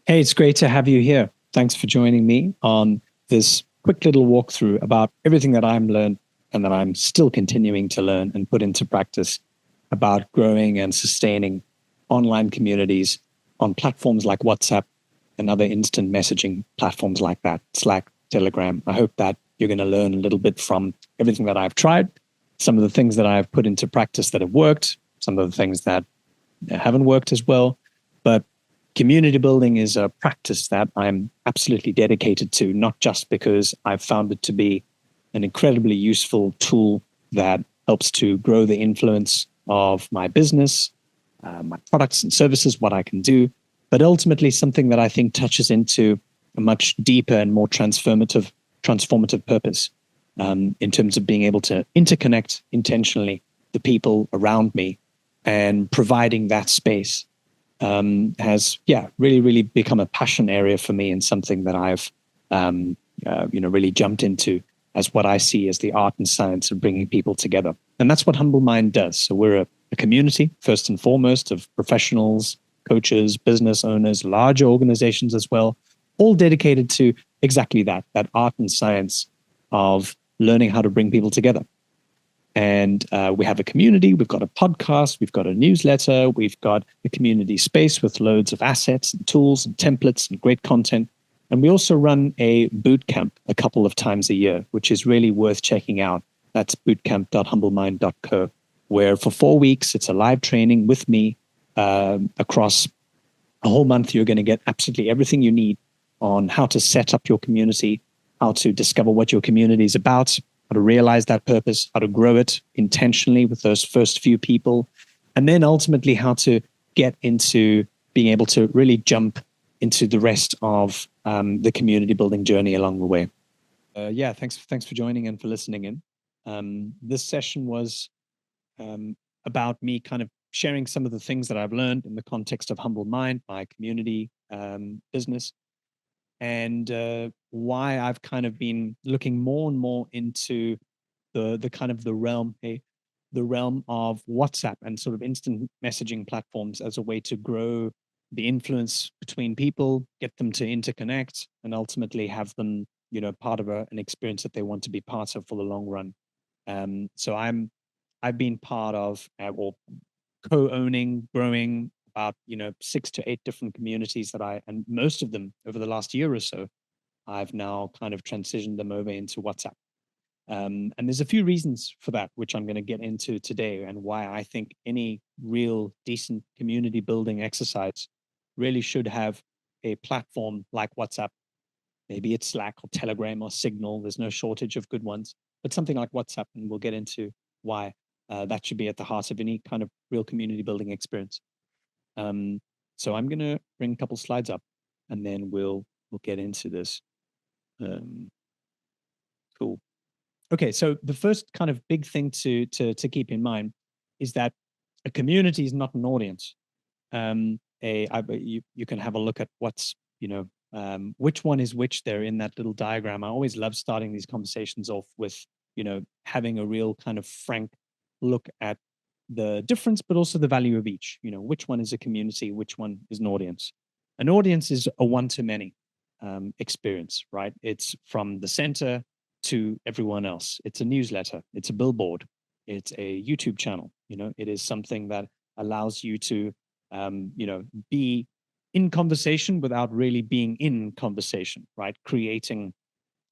Hey, it's great to have you here. Thanks for joining me on this quick little walkthrough about everything that I'm learned and that I'm still continuing to learn and put into practice about growing and sustaining online communities on platforms like WhatsApp and other instant messaging platforms like that, Slack, Telegram. I hope that you're going to learn a little bit from everything that I've tried, some of the things that I've put into practice that have worked, some of the things that haven't worked as well. But community building is a practice that I'm absolutely dedicated to, not just because I've found it to be an incredibly useful tool that helps to grow the influence of my business, my products and services, what I can do, but ultimately something that I think touches into a much deeper and more transformative purpose in terms of being able to interconnect intentionally the people around me and providing that space has really become a passion area for me and something that I've really jumped into as what I see as the art and science of bringing people together. And that's what Humble Mind does. So we're a community, first and foremost, of professionals, coaches, business owners, larger organizations as well, all dedicated to exactly that art and science of learning how to bring people together. And we have a community, we've got a podcast, we've got a newsletter, we've got a community space with loads of assets and tools and templates and great content. And we also run a boot camp a couple of times a year, which is really worth checking out. That's bootcamp.humblemind.co, where for 4 weeks, it's a live training with me across a whole month. You're going to get absolutely everything you need on how to set up your community, how to discover what your community is about, how to realize that purpose, how to grow it intentionally with those first few people, and then ultimately how to get into being able to really jump into the rest of the community building journey along the way. Thanks for joining and for listening in. This session was about me kind of sharing some of the things that I've learned in the context of Humble Mind, my community business, and why I've kind of been looking more and more into the kind of the realm of WhatsApp and sort of instant messaging platforms as a way to grow the influence between people, get them to interconnect, and ultimately have them, part of an experience that they want to be part of for the long run. So I've been part of or co-owning, growing about 6 to 8 different communities and most of them over the last year or so, I've now kind of transitioned them over into WhatsApp. And there's a few reasons for that, which I'm going to get into today, and why I think any real decent community building exercise really should have a platform like WhatsApp. Maybe it's Slack or Telegram or Signal. There's no shortage of good ones, but something like WhatsApp, and we'll get into why that should be at the heart of any kind of real community building experience. So I'm going to bring a couple slides up, and then we'll get into this. Cool. Okay, so the first kind of big thing to keep in mind is that a community is not an audience. You can have a look at what's which one is which there in that little diagram. I always love starting these conversations off with having a real kind of frank look at the difference, but also the value of each. Which one is a community, which one is an audience. An audience is a one-to-many experience, right? It's from the center to everyone else. It's a newsletter, it's a billboard, it's a YouTube channel. It is something that allows you to be in conversation without really being in conversation, right? Creating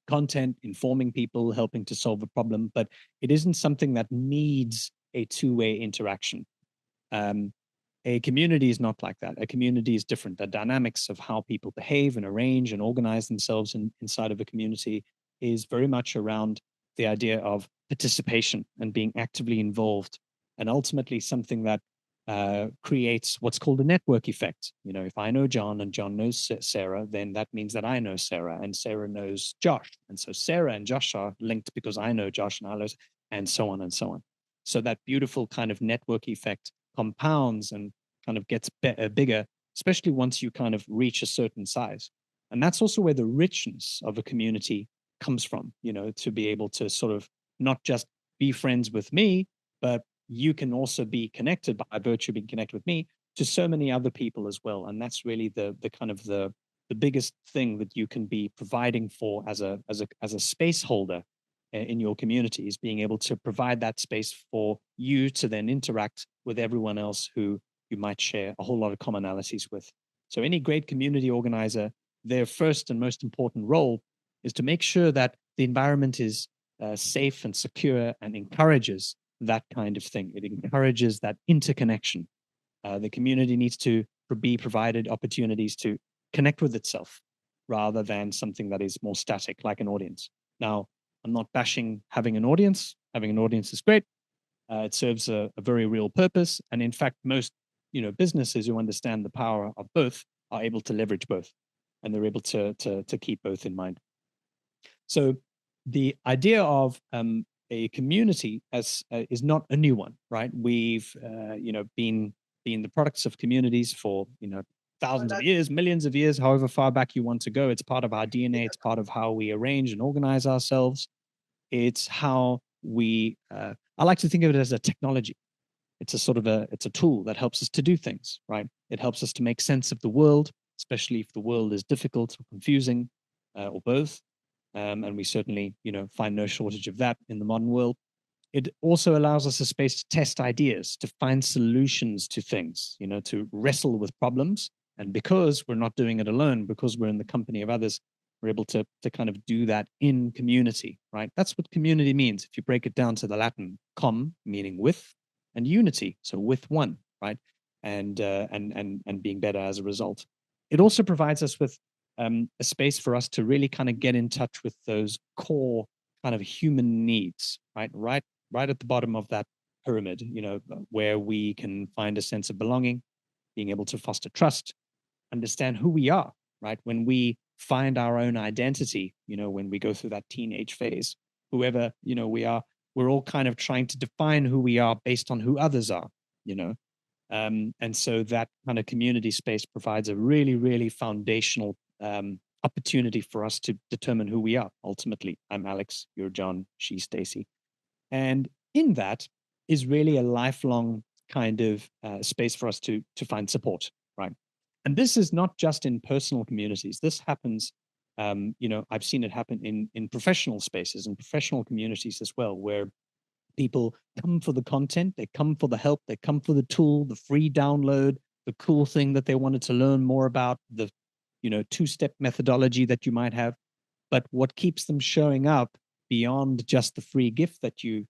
content, informing people, helping to solve a problem, but it isn't something that needs a two-way interaction. A community is not like that. A community is different. The dynamics of how people behave and arrange and organize themselves inside of a community is very much around the idea of participation and being actively involved, and ultimately something that creates what's called a network effect. If I know John and John knows Sarah, then that means that I know Sarah and Sarah knows Josh. And so Sarah and Josh are linked because I know Josh and I know, and so on and so on. So that beautiful kind of network effect compounds and kind of gets bigger, especially once you kind of reach a certain size. And that's also where the richness of a community comes from, to be able to sort of not just be friends with me, but you can also be connected by virtue of being connected with me to so many other people as well. And that's really the kind of the the biggest thing that you can be providing for as a space holder in your community is being able to provide that space for you to then interact with everyone else who you might share a whole lot of commonalities with. So any great community organizer, their first and most important role is to make sure that the environment is safe and secure and encourages that kind of thing. It encourages that interconnection. The community needs to be provided opportunities to connect with itself rather than something that is more static, like an audience. Now, I'm not bashing having an audience. Having an audience is great. It serves a very real purpose. And in fact, most businesses who understand the power of both are able to leverage both, and they're able to keep both in mind. So the idea of a community is not a new one, right? We've been the products of communities for thousands of years, millions of years, however far back you want to go. It's part of our DNA. It's part of how we arrange and organize ourselves. It's how we. I like to think of it as a technology. It's a tool that helps us to do things, right? It helps us to make sense of the world, especially if the world is difficult or confusing, or both. And we certainly, find no shortage of that in the modern world. It also allows us a space to test ideas, to find solutions to things, to wrestle with problems. And because we're not doing it alone, because we're in the company of others, we're able to kind of do that in community, right? That's what community means. If you break it down to the Latin, com, meaning with, and unity, so with one, right? And being better as a result. It also provides us with a space for us to really kind of get in touch with those core kind of human needs, right? Right at the bottom of that pyramid, where we can find a sense of belonging, being able to foster trust, understand who we are, right? When we find our own identity, when we go through that teenage phase, whoever, we are, we're all kind of trying to define who we are based on who others are, and so that kind of community space provides a really, really foundational opportunity for us to determine who we are. Ultimately, I'm Alex, you're John, she's Stacy. And in that is really a lifelong kind of space for us to find support, right? And this is not just in personal communities. This happens, I've seen it happen in professional spaces and professional communities as well, where people come for the content, they come for the help, they come for the tool, the free download, the cool thing that they wanted to learn more about, the two-step methodology that you might have. But what keeps them showing up beyond just the free gift that you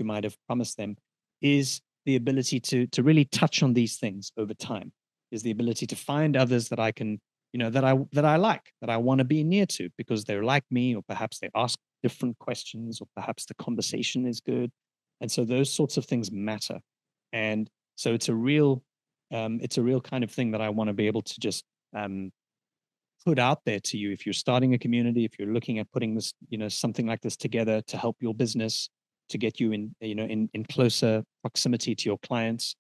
might have promised them is the ability to really touch on these things over time, is the ability to find others that I can, that I like, that I want to be near to because they're like me, or perhaps they ask different questions, or perhaps the conversation is good. And so those sorts of things matter. And so it's a real kind of thing that I want to be able to just put out there to you. If you're starting a community, if you're looking at putting this, something like this together to help your business, to get you in closer proximity to your clients,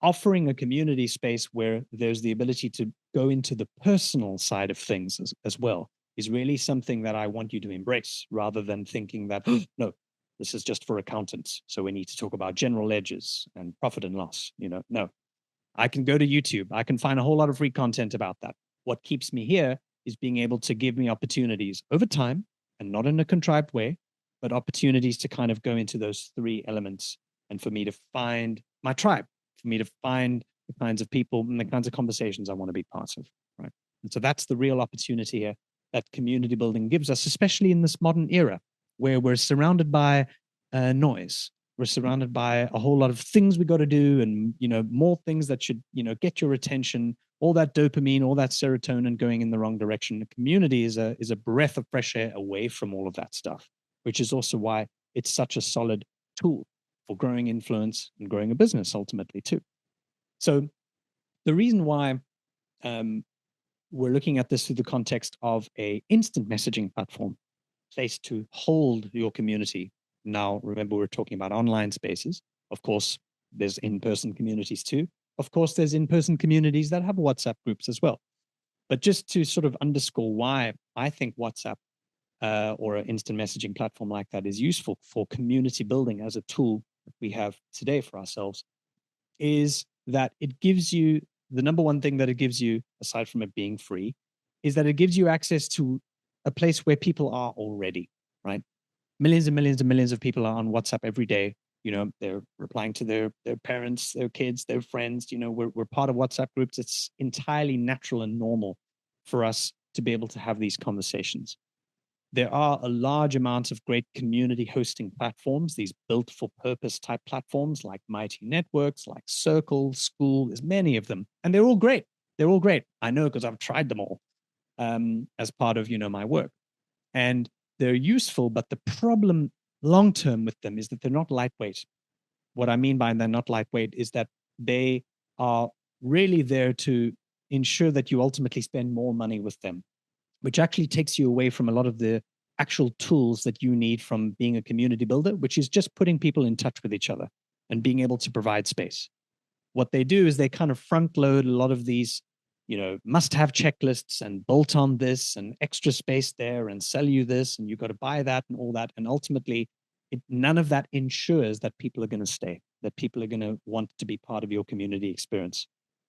offering a community space where there's the ability to go into the personal side of things as well is really something that I want you to embrace, rather than thinking that, oh, no, this is just for accountants, so we need to talk about general ledgers and profit and loss. No, I can go to YouTube. I can find a whole lot of free content about that. What keeps me here is being able to give me opportunities over time, and not in a contrived way, but opportunities to kind of go into those three elements, and for me to find my tribe, for me to find the kinds of people and the kinds of conversations I want to be part of, right? And so that's the real opportunity here that community building gives us, especially in this modern era where we're surrounded by noise. We're surrounded by a whole lot of things we got to do, and more things that should get your attention. All that dopamine, all that serotonin going in the wrong direction. The community is a breath of fresh air away from all of that stuff, which is also why it's such a solid tool for growing influence and growing a business ultimately too. So the reason why we're looking at this through the context of a instant messaging platform, place to hold your community. Now, remember, we're talking about online spaces. Of course, there's in-person communities too. Of course, there's in-person communities that have WhatsApp groups as well. But just to sort of underscore why I think WhatsApp or an instant messaging platform like that is useful for community building as a tool that we have today for ourselves, is that it gives you, the number one thing that it gives you, aside from it being free, is that it gives you access to a place where people are already, right? Millions and millions and millions of people are on WhatsApp every day. They're replying to their parents, their kids, their friends. We're part of WhatsApp groups. It's entirely natural and normal for us to be able to have these conversations. There are a large amount of great community hosting platforms, these built for purpose type platforms like Mighty Networks, like Circle, School. There's many of them, and they're all great. They're all great. I know because I've tried them all as part of my work, and they're useful. But the problem long term with them is that they're not lightweight. What I mean by they're not lightweight is that they are really there to ensure that you ultimately spend more money with them, which actually takes you away from a lot of the actual tools that you need from being a community builder, which is just putting people in touch with each other and being able to provide space. What they do is they kind of front load a lot of these, must have checklists and bolt on this and extra space there and sell you this and you've got to buy that and all that. And ultimately, none of that ensures that people are going to stay, that people are going to want to be part of your community experience.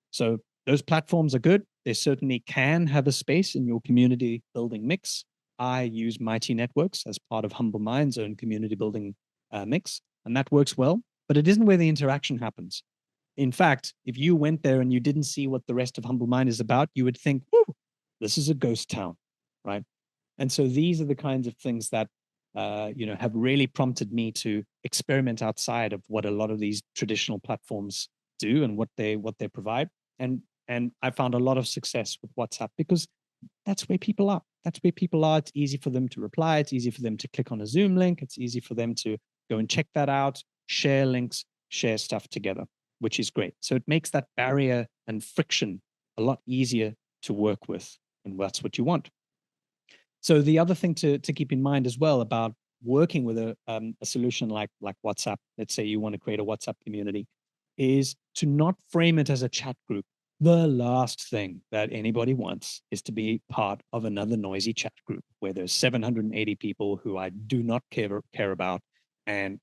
So those platforms are good. They certainly can have a space in your community building mix. I use Mighty Networks as part of Humble Mind's own community building mix, and that works well, but it isn't where the interaction happens. In fact, if you went there and you didn't see what the rest of Humble Mind is about, you would think, whoo, this is a ghost town, right? And so these are the kinds of things that have really prompted me to experiment outside of what a lot of these traditional platforms do and what they provide. And I found a lot of success with WhatsApp because that's where people are. That's where people are. It's easy for them to reply. It's easy for them to click on a Zoom link. It's easy for them to go and check that out, share links, share stuff together, which is great. So it makes that barrier and friction a lot easier to work with. And that's what you want. So the other thing to keep in mind as well about working with a solution like WhatsApp, let's say you want to create a WhatsApp community, is to not frame it as a chat group. The last thing that anybody wants is to be part of another noisy chat group where there's 780 people who I do not care about. And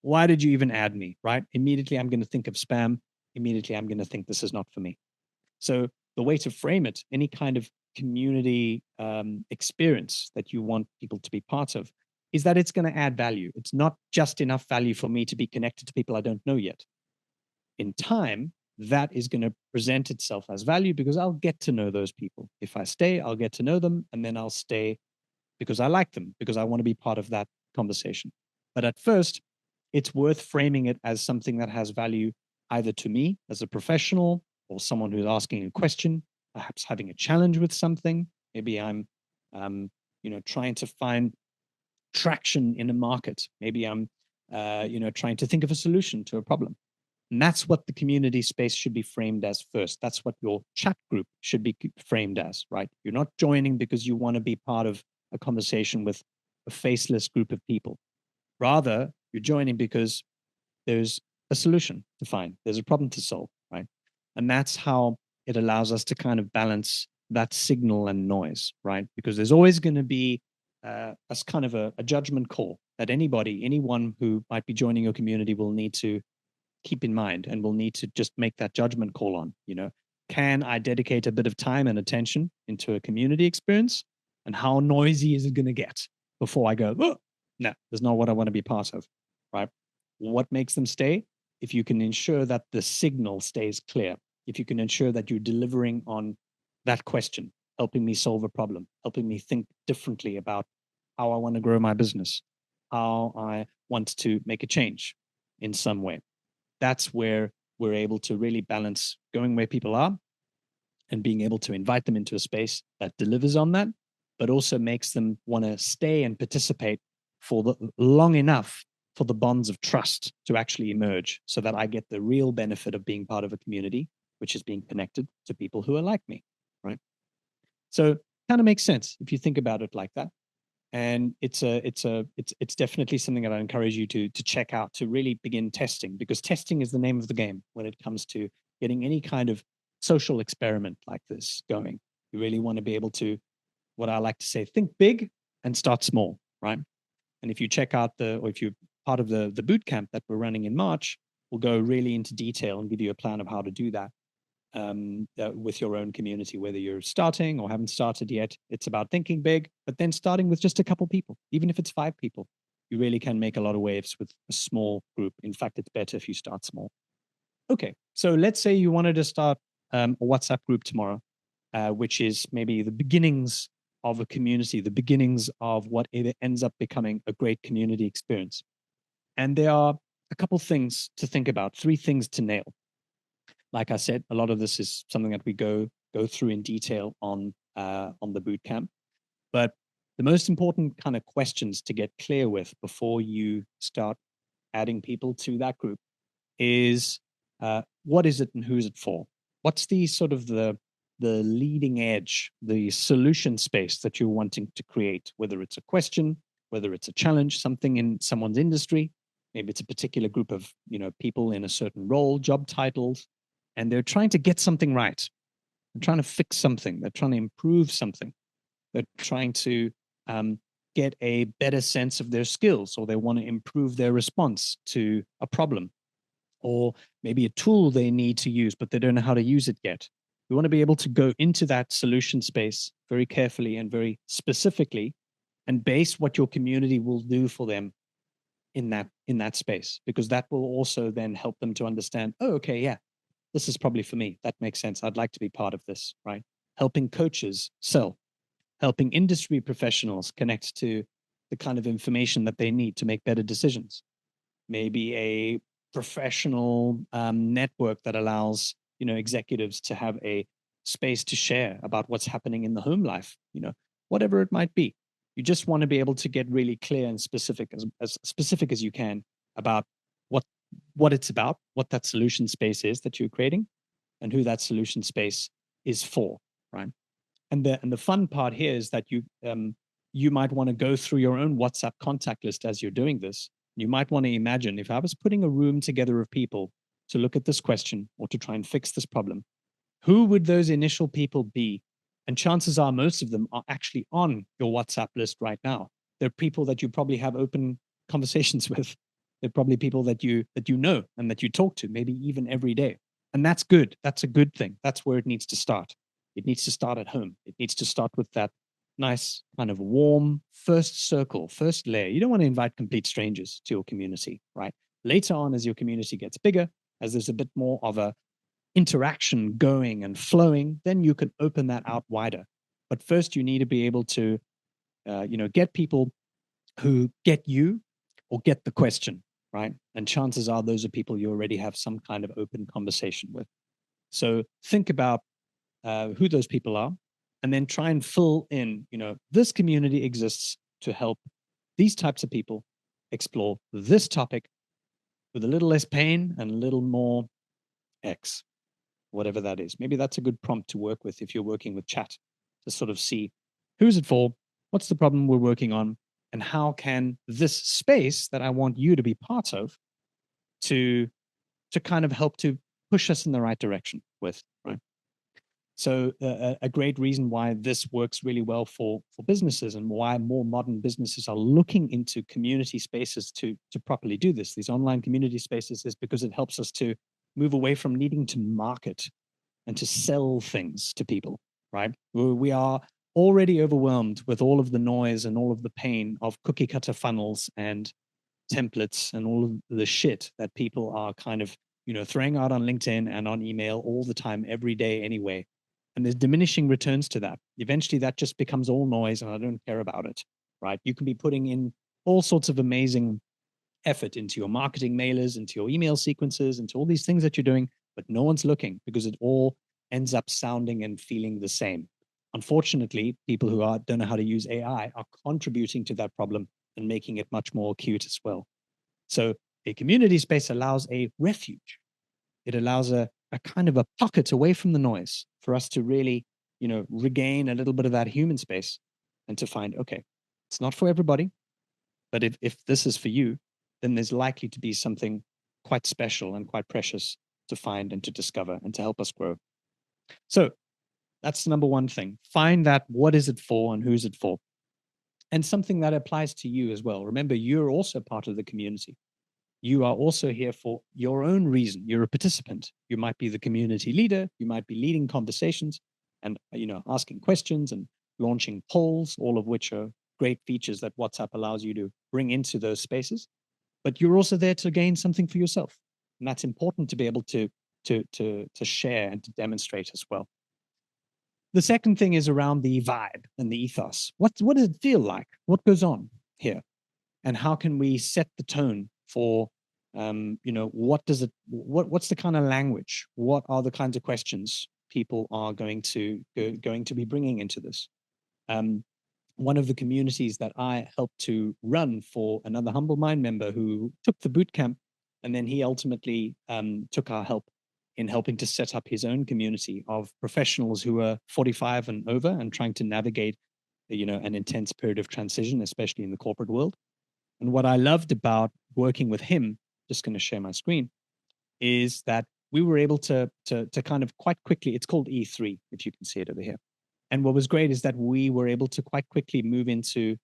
why did you even add me, right? Immediately, I'm going to think of spam. Immediately, I'm going to think this is not for me. So the way to frame it, any kind of community experience that you want people to be part of, is that it's going to add value. It's not just enough value for me to be connected to people I don't know yet. In time, that is going to present itself as value because I'll get to know those people. If I stay, I'll get to know them, and then I'll stay because I like them, because I want to be part of that conversation. But at first, it's worth framing it as something that has value either to me as a professional or someone who's asking a question, perhaps having a challenge with something. Maybe I'm, trying to find traction in a market. Maybe I'm, trying to think of a solution to a problem. And that's what the community space should be framed as first. That's what your chat group should be framed as, right? You're not joining because you want to be part of a conversation with a faceless group of people. Rather, you're joining because there's a solution to find, there's a problem to solve, right? And that's how it allows us to kind of balance that signal and noise, right? Because there's always going to be a kind of a judgment call that anyone who might be joining your community will need to keep in mind and will need to just make that judgment call on, can I dedicate a bit of time and attention into a community experience? And how noisy is it going to get before I go, oh, no, that's not what I want to be part of, right? What makes them stay? If you can ensure that the signal stays clear, if you can ensure that you're delivering on that question, helping me solve a problem, helping me think differently about how I want to grow my business, how I want to make a change in some way. That's where we're able to really balance going where people are and being able to invite them into a space that delivers on that, but also makes them want to stay and participate for long enough for the bonds of trust to actually emerge so that I get the real benefit of being part of a community, which is being connected to people who are like me, right? So kind of makes sense if you think about it like that. And it's definitely something that I encourage you to check out, to really begin testing, because testing is the name of the game when it comes to getting any kind of social experiment like this going. You really want to be able to, what I like to say, think big and start small, right? And if you check out or if you're part of the boot camp that we're running in March, we'll go really into detail and give you a plan of how to do that. with your own community, whether you're starting or haven't started yet. It's about thinking big, but then starting with just a couple people, even if it's 5 people. You really can make a lot of waves with a small group. In fact, it's better if you start small. Okay, so let's say you wanted to start a WhatsApp group tomorrow, which is maybe the beginnings of a community, the beginnings of what it ends up becoming a great community experience. And there are a couple things to think about, 3 things to nail. Like I said, a lot of this is something that we go through in detail on the boot camp. But the most important kind of questions to get clear with before you start adding people to that group is what is it and who's it for? What's the sort of the leading edge, the solution space that you're wanting to create, whether it's a question, whether it's a challenge, something in someone's industry, maybe it's a particular group of people in a certain role, job titles, and they're trying to get something right. They're trying to fix something. They're trying to improve something. They're trying to get a better sense of their skills, or they want to improve their response to a problem, or maybe a tool they need to use, but they don't know how to use it yet. We want to be able to go into that solution space very carefully and very specifically and base what your community will do for them in that space, because that will also then help them to understand, oh, okay, yeah, this is probably for me. That makes sense. I'd like to be part of this, right? Helping coaches sell, helping industry professionals connect to the kind of information that they need to make better decisions. Maybe a professional network that allows executives to have a space to share about what's happening in the home life, whatever it might be. You just want to be able to get really clear and specific, as specific as you can, about what it's about, what that solution space is that you're creating, and who that solution space is for, right? And the fun part here is that you might want to go through your own WhatsApp contact list as you're doing this. You might want to imagine, if I was putting a room together of people to look at this question or to try and fix this problem, who would those initial people be? And chances are most of them are actually on your WhatsApp list right now. They're people that you probably have open conversations with. They're probably people that you know and that you talk to, maybe even every day. And that's good. That's a good thing. That's where it needs to start. It needs to start at home. It needs to start with that nice kind of warm first circle, first layer. You don't want to invite complete strangers to your community, right? Later on, as your community gets bigger, as there's a bit more of a interaction going and flowing, then you can open that out wider. But first, you need to be able to, get people who get you or get the question, right? And chances are those are people you already have some kind of open conversation with. So think about who those people are, and then try and fill in, this community exists to help these types of people explore this topic with a little less pain and a little more X, whatever that is. Maybe that's a good prompt to work with if you're working with chat, to sort of see who's it for, what's the problem we're working on, and how can this space that I want you to be part of to kind of help to push us in the right direction with, right? So a great reason why this works really well for businesses, and why more modern businesses are looking into community spaces to properly do this, these online community spaces, is because it helps us to move away from needing to market and to sell things to people, right? We are already overwhelmed with all of the noise and all of the pain of cookie cutter funnels and templates and all of the shit that people are kind of, throwing out on LinkedIn and on email all the time, every day anyway. And there's diminishing returns to that. Eventually that just becomes all noise and I don't care about it, right? You can be putting in all sorts of amazing effort into your marketing mailers, into your email sequences, into all these things that you're doing, but no one's looking because it all ends up sounding and feeling the same. Unfortunately, people who don't know how to use AI are contributing to that problem and making it much more acute as well. So a community space allows a refuge. It allows a kind of a pocket away from the noise for us to really, regain a little bit of that human space and to find, okay, it's not for everybody, but if this is for you, then there's likely to be something quite special and quite precious to find and to discover and to help us grow. So that's the number one thing. Find that what is it for and who's it for? And something that applies to you as well. Remember, you're also part of the community. You are also here for your own reason. You're a participant. You might be the community leader. You might be leading conversations and, asking questions and launching polls, all of which are great features that WhatsApp allows you to bring into those spaces. But you're also there to gain something for yourself. And that's important to be able to share and to demonstrate as well. The second thing is around the vibe and the ethos. What does it feel like? What goes on here? And how can we set the tone for, what's the kind of language? What are the kinds of questions people are going to be bringing into this? One of the communities that I helped to run for another Humble Mind member who took the boot camp, and then he ultimately took our help in helping to set up his own community of professionals who are 45 and over and trying to navigate, an intense period of transition, especially in the corporate world. And what I loved about working with him, just going to share my screen, is that we were able to kind of quite quickly, it's called E3, if you can see it over here. And what was great is that we were able to quite quickly move into,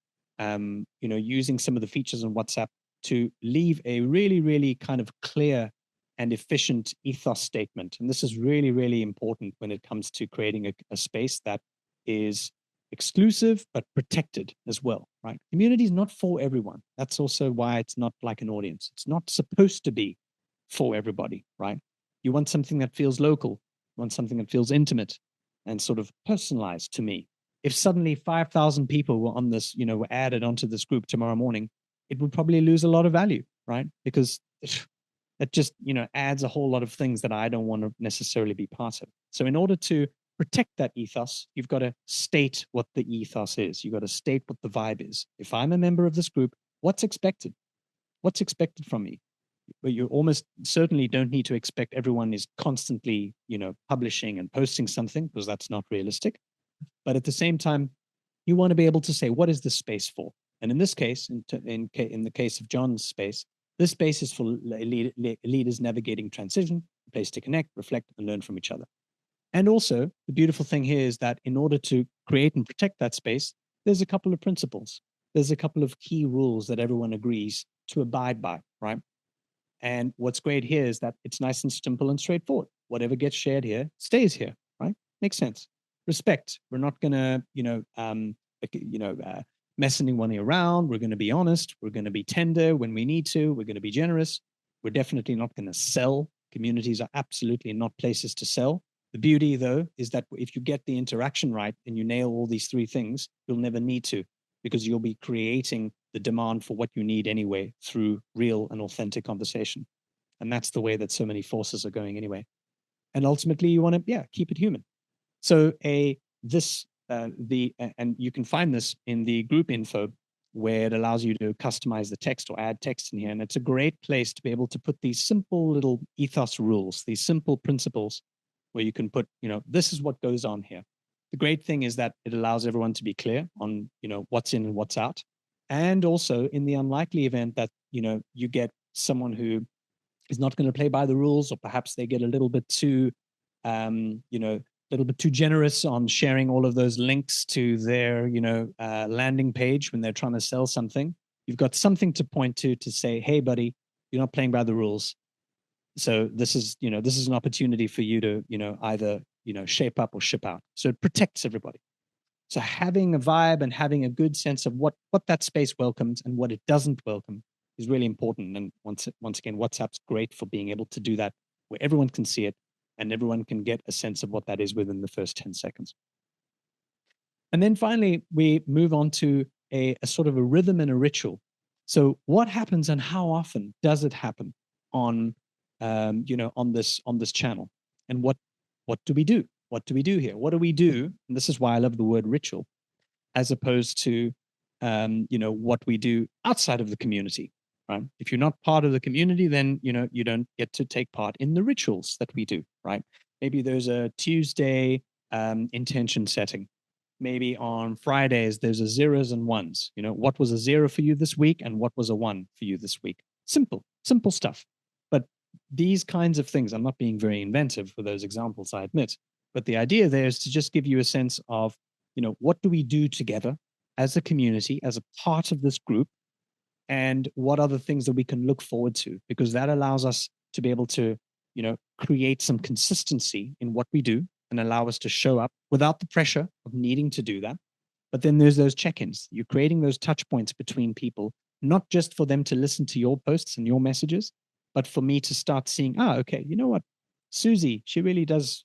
using some of the features on WhatsApp to leave a really, really kind of clear and efficient ethos statement. And this is really, really important when it comes to creating a space that is exclusive but protected as well, right? Community is not for everyone. That's also why it's not like an audience. It's not supposed to be for everybody, right? You want something that feels local, you want something that feels intimate and sort of personalized to me. If suddenly 5,000 people were on this, were added onto this group tomorrow morning, it would probably lose a lot of value, right? Because it just, adds a whole lot of things that I don't want to necessarily be part of. So in order to protect that ethos, you've got to state what the ethos is. You've got to state what the vibe is. If I'm a member of this group, what's expected? What's expected from me? But you almost certainly don't need to expect everyone is constantly, publishing and posting something, because that's not realistic. But at the same time, you want to be able to say, what is this space for? And in this case, in the case of John's space, this space is for leaders navigating transition, a place to connect, reflect, and learn from each other. And also, the beautiful thing here is that in order to create and protect that space, there's a couple of principles. There's a couple of key rules that everyone agrees to abide by, right? And what's great here is that it's nice and simple and straightforward. Whatever gets shared here stays here, right? Makes sense. Respect. We're not going to, mess anyone around. We're going to be honest. We're going to be tender when we need to. We're going to be generous. We're definitely not going to sell. Communities are absolutely not places to sell. The beauty, though, is that if you get the interaction right and you nail all these three things, you'll never need to, because you'll be creating the demand for what you need anyway through real and authentic conversation. And that's the way that so many forces are going anyway. And ultimately, you want to, keep it human. So and you can find this in the group info, where it allows you to customize the text or add text in here. And it's a great place to be able to put these simple little ethos rules, these simple principles, where you can put, this is what goes on here. The great thing is that it allows everyone to be clear on, what's in and what's out. And also, in the unlikely event that, you get someone who is not going to play by the rules, or perhaps they get a little bit too, a little bit too generous on sharing all of those links to their, landing page when they're trying to sell something, you've got something to point to say, hey, buddy, you're not playing by the rules. So this is an opportunity for you to, either, shape up or ship out. So it protects everybody. So having a vibe and having a good sense of what that space welcomes and what it doesn't welcome is really important. And once again, WhatsApp's great for being able to do that, where everyone can see it and everyone can get a sense of what that is within the first 10 seconds. And then finally, we move on to a sort of a rhythm and a ritual. So what happens and how often does it happen on, on this channel? And what do we do? What do we do here? What do we do? And this is why I love the word ritual, as opposed to, what we do outside of the community, right? If you're not part of the community, then, you don't get to take part in the rituals that we do, right? Maybe there's a Tuesday intention setting. Maybe on Fridays, there's a zeros and ones. What was a zero for you this week and what was a one for you this week? Simple stuff. But these kinds of things, I'm not being very inventive for those examples, I admit. But the idea there is to just give you a sense of, what do we do together as a community, as a part of this group, and what are the things that we can look forward to, because that allows us to be able to, create some consistency in what we do and allow us to show up without the pressure of needing to do that. But then there's those check-ins. You're creating those touch points between people, not just for them to listen to your posts and your messages, but for me to start seeing, okay, you know what, Susie, she really does,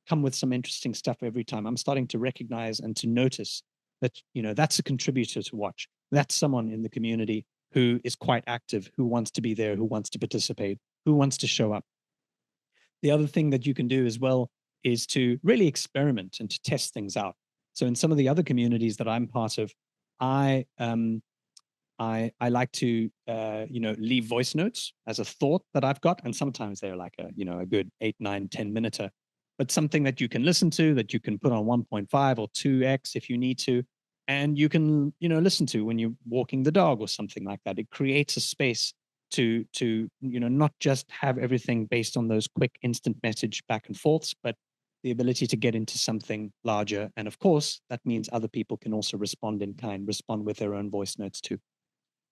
come with some interesting stuff every time. I'm starting to recognize and to notice that, that's a contributor to watch. That's someone in the community who is quite active, who wants to be there, who wants to participate, who wants to show up. The other thing that you can do as well is to really experiment and to test things out. So in some of the other communities that I'm part of, I I like to leave voice notes as a thought that I've got, and sometimes they're like a good 8, 9, 10 minute, but something that you can listen to, that you can put on 1.5 or 2x if you need to, and you can listen to when you're walking the dog or something like that. It creates a space to not just have everything based on those quick instant message back and forths, but the ability to get into something larger. And of course, that means other people can also respond in kind, respond with their own voice notes too.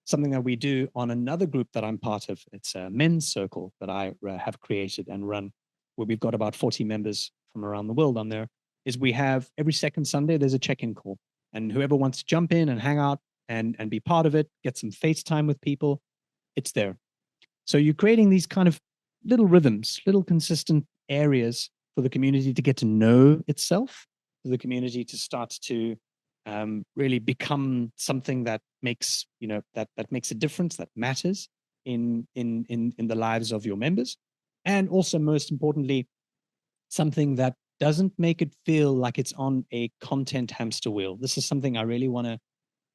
Something that we do on another group that I'm part of, it's a men's circle that I have created and run, where we've got about 40 members from around the world on there, is we have every second Sunday, there's a check-in call. And whoever wants to jump in and hang out and be part of it, get some FaceTime with people, it's there. So you're creating these kind of little rhythms, little consistent areas for the community to get to know itself, for the community to start to really become something that makes that makes a difference, that matters in the lives of your members, and also most importantly, something that doesn't make it feel like it's on a content hamster wheel. This is something I really want to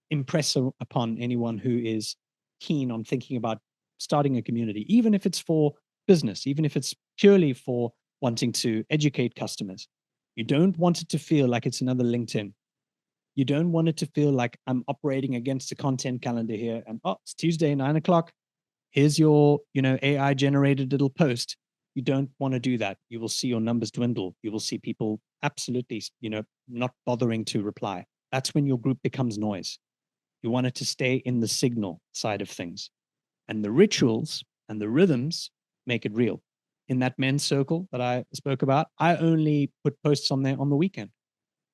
impress upon anyone who is keen on thinking about starting a community, even if it's for business, even if it's purely for wanting to educate customers. You don't want it to feel like it's another LinkedIn. You don't want it to feel like I'm operating against a content calendar here. And it's Tuesday, 9 o'clock. Here's your, AI generated little post. You don't want to do that. You will see your numbers dwindle. You will see people absolutely, not bothering to reply. That's when your group becomes noise. You want it to stay in the signal side of things. And the rituals and the rhythms make it real. In that men's circle that I spoke about, I only put posts on there on the weekend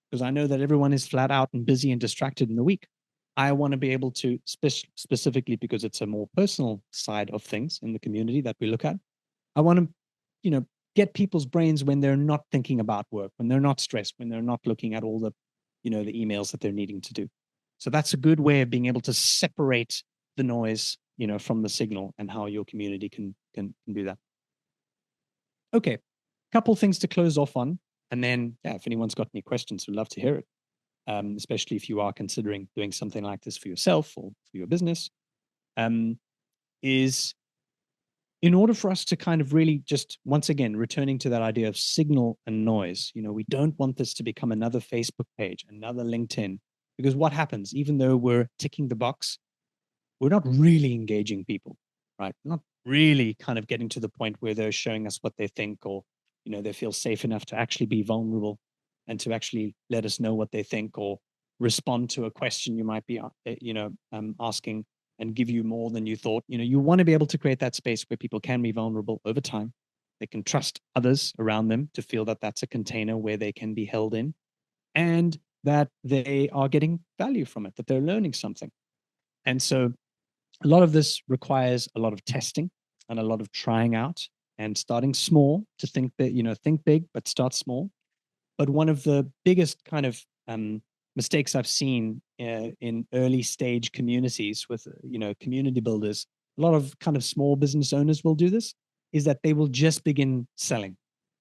because I know that everyone is flat out and busy and distracted in the week. I want to be able to, specifically because it's a more personal side of things in the community that we look at, I want to, get people's brains when they're not thinking about work, when they're not stressed, when they're not looking at all the, the emails that they're needing to do. So that's a good way of being able to separate the noise, from the signal, and how your community can do that. Okay, couple things to close off on, and then if anyone's got any questions, we'd love to hear it. Especially if you are considering doing something like this for yourself or for your business, is in order for us to kind of really just, once again, returning to that idea of signal and noise, we don't want this to become another Facebook page, another LinkedIn, because what happens, even though we're ticking the box, we're not really engaging people, right? Not really kind of getting to the point where they're showing us what they think, or, they feel safe enough to actually be vulnerable and to actually let us know what they think, or respond to a question you might be, asking, and give you more than you thought. You want to be able to create that space where people can be vulnerable over time. They can trust others around them to feel that that's a container where they can be held in, and that they are getting value from it, that they're learning something. And so a lot of this requires a lot of testing and a lot of trying out and starting small to think that, think big, but start small. But one of the biggest kind of mistakes I've seen in early stage communities with, community builders, a lot of kind of small business owners will do this, is that they will just begin selling.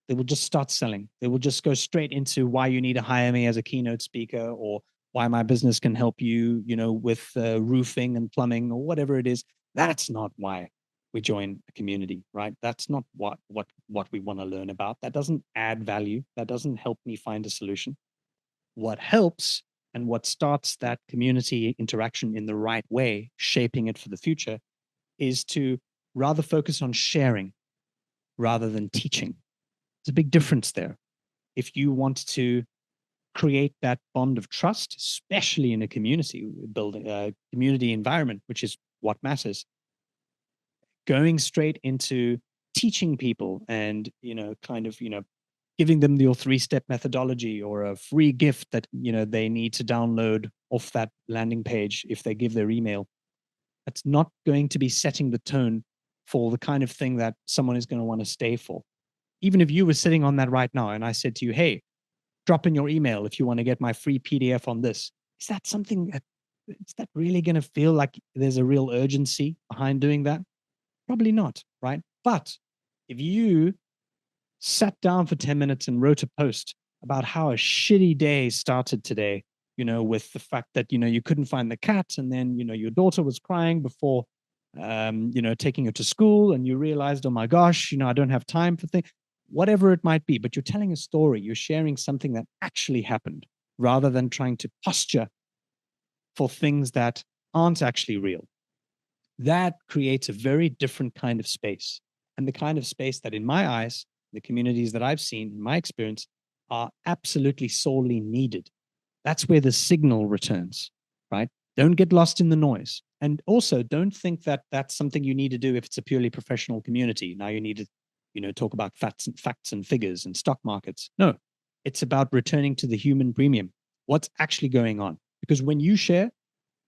They will just start selling. They will just go straight into why you need to hire me as a keynote speaker, or why my business can help you, with roofing and plumbing or whatever it is. That's not why we join a community, right? That's not what we want to learn about. That doesn't add value. That doesn't help me find a solution. What helps and what starts that community interaction in the right way, shaping it for the future, is to rather focus on sharing rather than teaching. There's a big difference there. If you want to create that bond of trust, especially in a community building, a community environment, which is what matters. Going straight into teaching people and, kind of, giving them your 3-step methodology or a free gift that, they need to download off that landing page if they give their email. That's not going to be setting the tone for the kind of thing that someone is going to want to stay for. Even if you were sitting on that right now and I said to you, hey, drop in your email if you want to get my free PDF on this. Is that really going to feel like there's a real urgency behind doing that? Probably not, right? But if you sat down for 10 minutes and wrote a post about how a shitty day started today, with the fact that, you couldn't find the cat and then, your daughter was crying before, taking her to school and you realized, oh my gosh, I don't have time for things, whatever it might be, but you're telling a story, you're sharing something that actually happened rather than trying to posture for things that aren't actually real. That creates a very different kind of space, and the kind of space that in my eyes, the communities that I've seen in my experience are absolutely sorely needed. That's where the signal returns, right? Don't get lost in the noise. And also don't think that that's something you need to do if it's a purely professional community. Now you need to, talk about facts and figures and stock markets. No, it's about returning to the human premium. What's actually going on? Because when you share,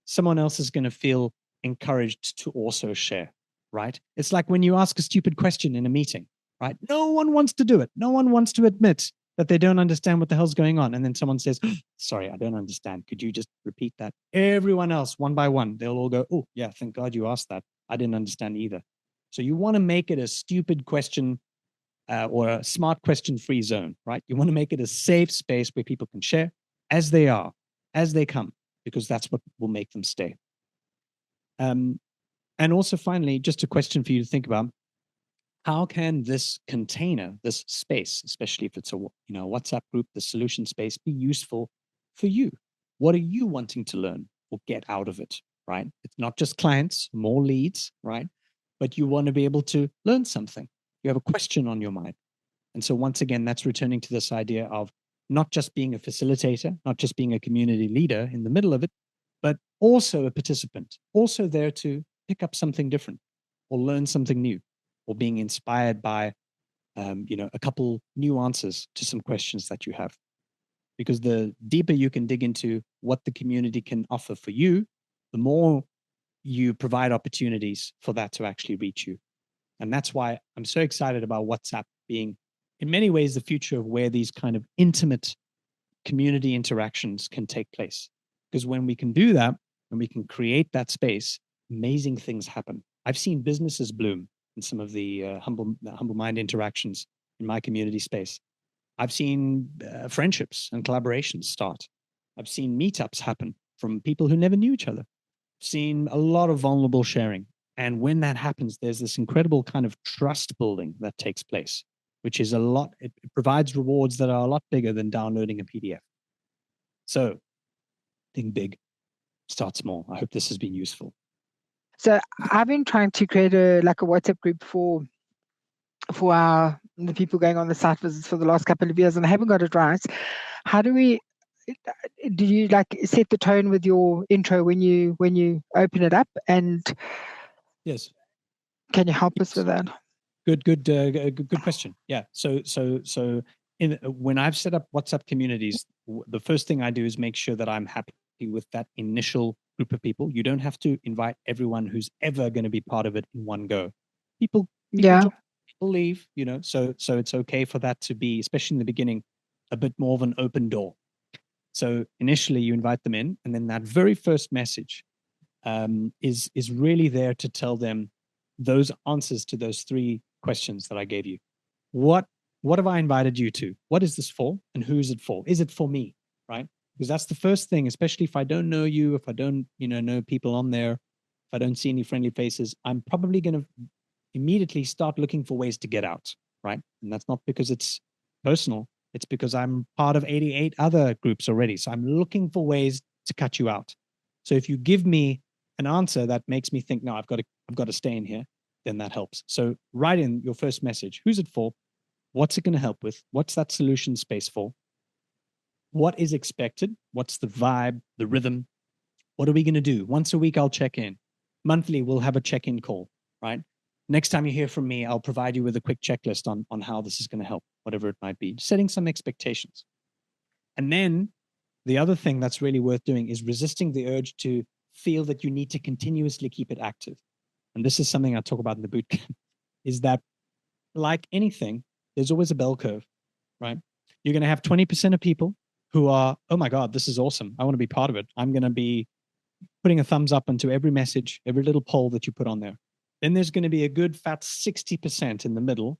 someone else is going to feel encouraged to also share, right? It's like when you ask a stupid question in a meeting, right? No one wants to do it. No one wants to admit that they don't understand what the hell's going on. And then someone says, sorry, I don't understand. Could you just repeat that? Everyone else, one by one, they'll all go, oh, yeah, thank God you asked that. I didn't understand either. So you want to make it a stupid question or a smart question free zone, right? You want to make it a safe space where people can share as they are, as they come, because that's what will make them stay. And also, finally, just a question for you to think about. How can this container, this space, especially if it's a WhatsApp group, the solution space, be useful for you? What are you wanting to learn or get out of it, right? It's not just clients, more leads, right? But you want to be able to learn something. You have a question on your mind. And so once again, that's returning to this idea of not just being a facilitator, not just being a community leader in the middle of it, but also a participant, also there to pick up something different or learn something new, or being inspired by, a couple new answers to some questions that you have. Because the deeper you can dig into what the community can offer for you, the more you provide opportunities for that to actually reach you. And that's why I'm so excited about WhatsApp being, in many ways, the future of where these kind of intimate community interactions can take place. Because when we can do that, when we can create that space, amazing things happen. I've seen businesses bloom in some of the humble mind interactions in my community space. I've seen friendships and collaborations start. I've seen meetups happen from people who never knew each other. I've seen a lot of vulnerable sharing. And when that happens, there's this incredible kind of trust building that takes place, which is it provides rewards that are a lot bigger than downloading a PDF. So think big, start small. I hope this has been useful. So I've been trying to create a WhatsApp group for the people going on the site visits for the last couple of years, and I haven't got it right. How do you set the tone with your intro when you open it up? And yes, can you help us with that? Good question. Yeah. So when I've set up WhatsApp communities, the first thing I do is make sure that I'm happy with that initial group of people. You don't have to invite everyone who's ever going to be part of it in one go. People yeah. join, people leave, so it's okay for that to be, especially in the beginning, a bit more of an open door. So initially you invite them in, and then that very first message is really there to tell them those answers to those 3 questions that I gave you. What have I invited you to? What is this for? And who is it for? Is it for me? Right? Because that's the first thing, especially if I don't know you, if I don't, know people on there, if I don't see any friendly faces, I'm probably going to immediately start looking for ways to get out. Right? And that's not because it's personal. It's because I'm part of 88 other groups already. So I'm looking for ways to cut you out. So if you give me an answer that makes me think, no, I've got to stay in here, then that helps. So write in your first message. Who's it for? What's it going to help with? What's that solution space for? What is expected? What's the vibe, the rhythm? What are we going to do? Once a week, I'll check in. Monthly, we'll have a check-in call, right? Next time you hear from me, I'll provide you with a quick checklist on how this is going to help, whatever it might be, setting some expectations. And then the other thing that's really worth doing is resisting the urge to feel that you need to continuously keep it active. And this is something I talk about in the bootcamp, is that like anything, there's always a bell curve, right? You're going to have 20% of people who are, oh my God, this is awesome. I want to be part of it. I'm going to be putting a thumbs up onto every message, every little poll that you put on there. Then there's going to be a good fat 60% in the middle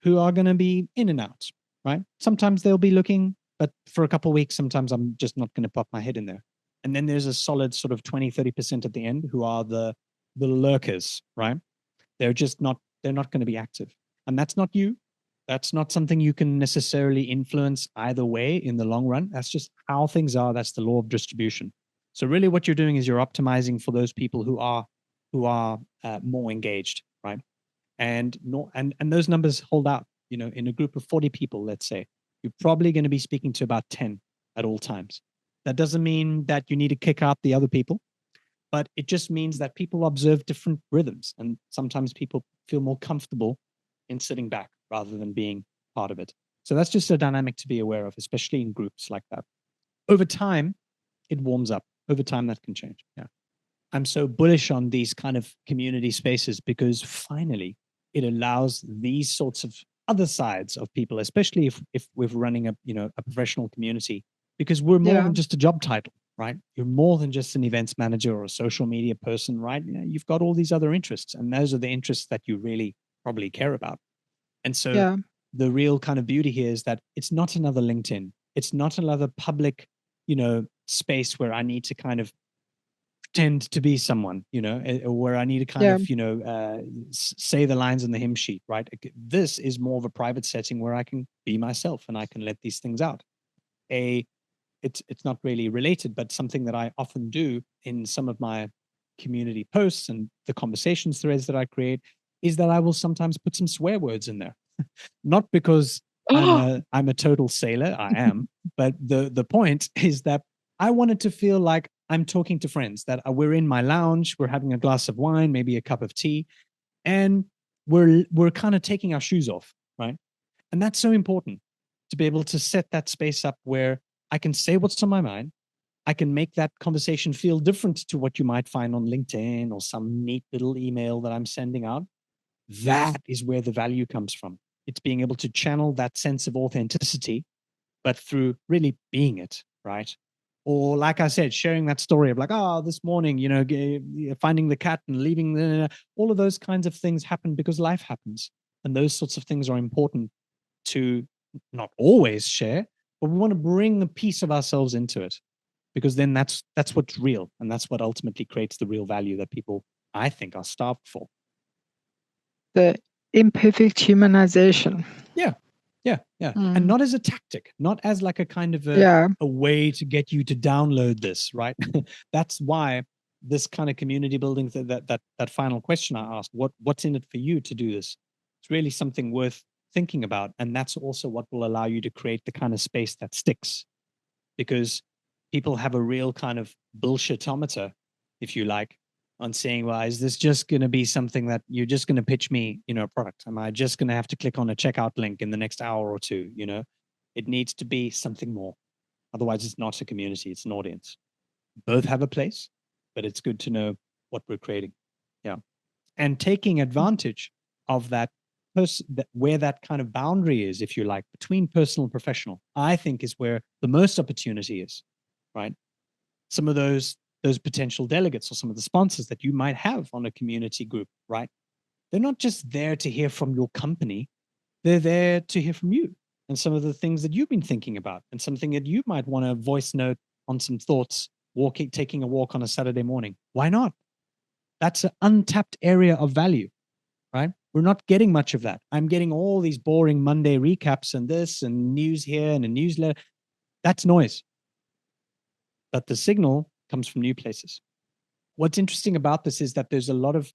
who are going to be in and out, right? Sometimes they'll be looking, but for a couple of weeks, sometimes I'm just not going to pop my head in there. And then there's a solid sort of 20, 30% at the end who are the lurkers, right? They're not going to be active. And that's not you. That's not something you can necessarily influence either way in the long run. That's just how things are. That's the law of distribution. So really what you're doing is you're optimizing for those people who are more engaged, right? And those numbers hold out. In a group of 40 people, let's say, you're probably going to be speaking to about 10 at all times. That doesn't mean that you need to kick out the other people, but it just means that people observe different rhythms, and sometimes people feel more comfortable in sitting back rather than being part of it. So that's just a dynamic to be aware of, especially in groups like that. Over time, it warms up. Over time, that can change. Yeah. I'm so bullish on these kind of community spaces because finally it allows these sorts of other sides of people, especially if we're running a professional community, because we're more than just a job title, right? You're more than just an events manager or a social media person, right? You've got all these other interests, and those are the interests that you really probably care about. And so the real kind of beauty here is that it's not another LinkedIn. It's not another public, space where I need to kind of pretend to be someone, where I need to kind of, say the lines in the hymn sheet, right? This is more of a private setting where I can be myself and I can let these things out. It's not really related, but something that I often do in some of my community posts and the conversations threads that I create is that I will sometimes put some swear words in there. Not because I'm a total sailor, I am, but the point is that I wanted to feel like I'm talking to friends, that we're in my lounge, we're having a glass of wine, maybe a cup of tea, and we're kind of taking our shoes off, right? And that's so important to be able to set that space up where I can say what's on my mind. I can make that conversation feel different to what you might find on LinkedIn or some neat little email that I'm sending out. That is where the value comes from. It's being able to channel that sense of authenticity, but through really being it, right? Or like I said, sharing that story of like, oh, this morning, finding the cat and leaving all of those kinds of things happen because life happens. And those sorts of things are important to not always share, but we want to bring a piece of ourselves into it because then that's what's real. And that's what ultimately creates the real value that people, I think, are starved for. The imperfect humanization. Yeah. And not as a tactic, not as like a kind of a way to get you to download this, right? That's why this kind of community building, that final question I asked, what's in it for you to do this? It's really something worth thinking about. And that's also what will allow you to create the kind of space that sticks, because people have a real kind of bullshitometer, if you like, on saying, well, is this just going to be something that you're just going to pitch me, a product? Am I just going to have to click on a checkout link in the next hour or two? It needs to be something more. Otherwise, it's not a community, it's an audience. Both have a place, but it's good to know what we're creating. Yeah. And taking advantage of that where that kind of boundary is, if you like, between personal and professional, I think is where the most opportunity is, right? Some of those potential delegates or some of the sponsors that you might have on a community group, right? They're not just there to hear from your company. They're there to hear from you and some of the things that you've been thinking about and something that you might want to voice note on some thoughts, taking a walk on a Saturday morning. Why not? That's an untapped area of value, right? We're not getting much of that. I'm getting all these boring Monday recaps and this and news here and a newsletter. That's noise. But the signal comes from new places. What's interesting about this is that there's a lot of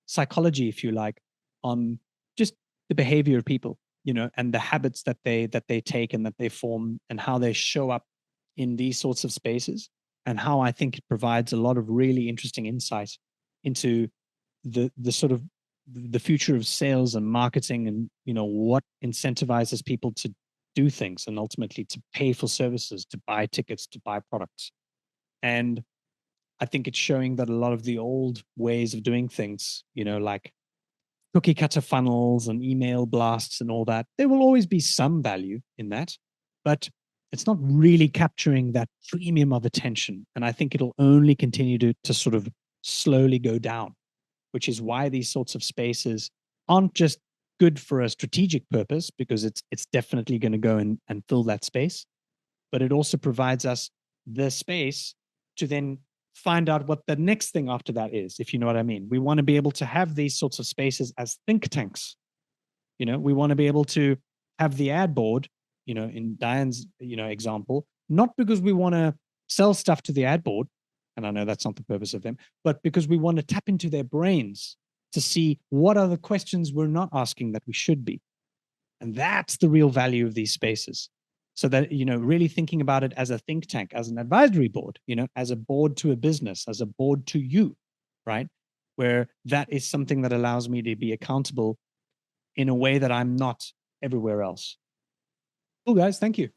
psychology, if you like, on just the behavior of people, and the habits that they take and that they form and how they show up in these sorts of spaces, and how I think it provides a lot of really interesting insight into the sort of the future of sales and marketing, and what incentivizes people to do things and ultimately to pay for services, to buy tickets, to buy products. And I think it's showing that a lot of the old ways of doing things, like cookie cutter funnels and email blasts and all that, there will always be some value in that, but it's not really capturing that premium of attention. And I think it'll only continue to sort of slowly go down, which is why these sorts of spaces aren't just good for a strategic purpose, because it's definitely going to go and fill that space, but it also provides us the space to then find out what the next thing after that is, if you know what I mean. We want to be able to have these sorts of spaces as think tanks. We want to be able to have the ad board, in Diane's, example, not because we want to sell stuff to the ad board, and I know that's not the purpose of them, but because we want to tap into their brains to see what are the questions we're not asking that we should be. And that's the real value of these spaces. So that, really thinking about it as a think tank, as an advisory board, as a board to a business, as a board to you, right? Where that is something that allows me to be accountable in a way that I'm not everywhere else. Cool, guys. Thank you.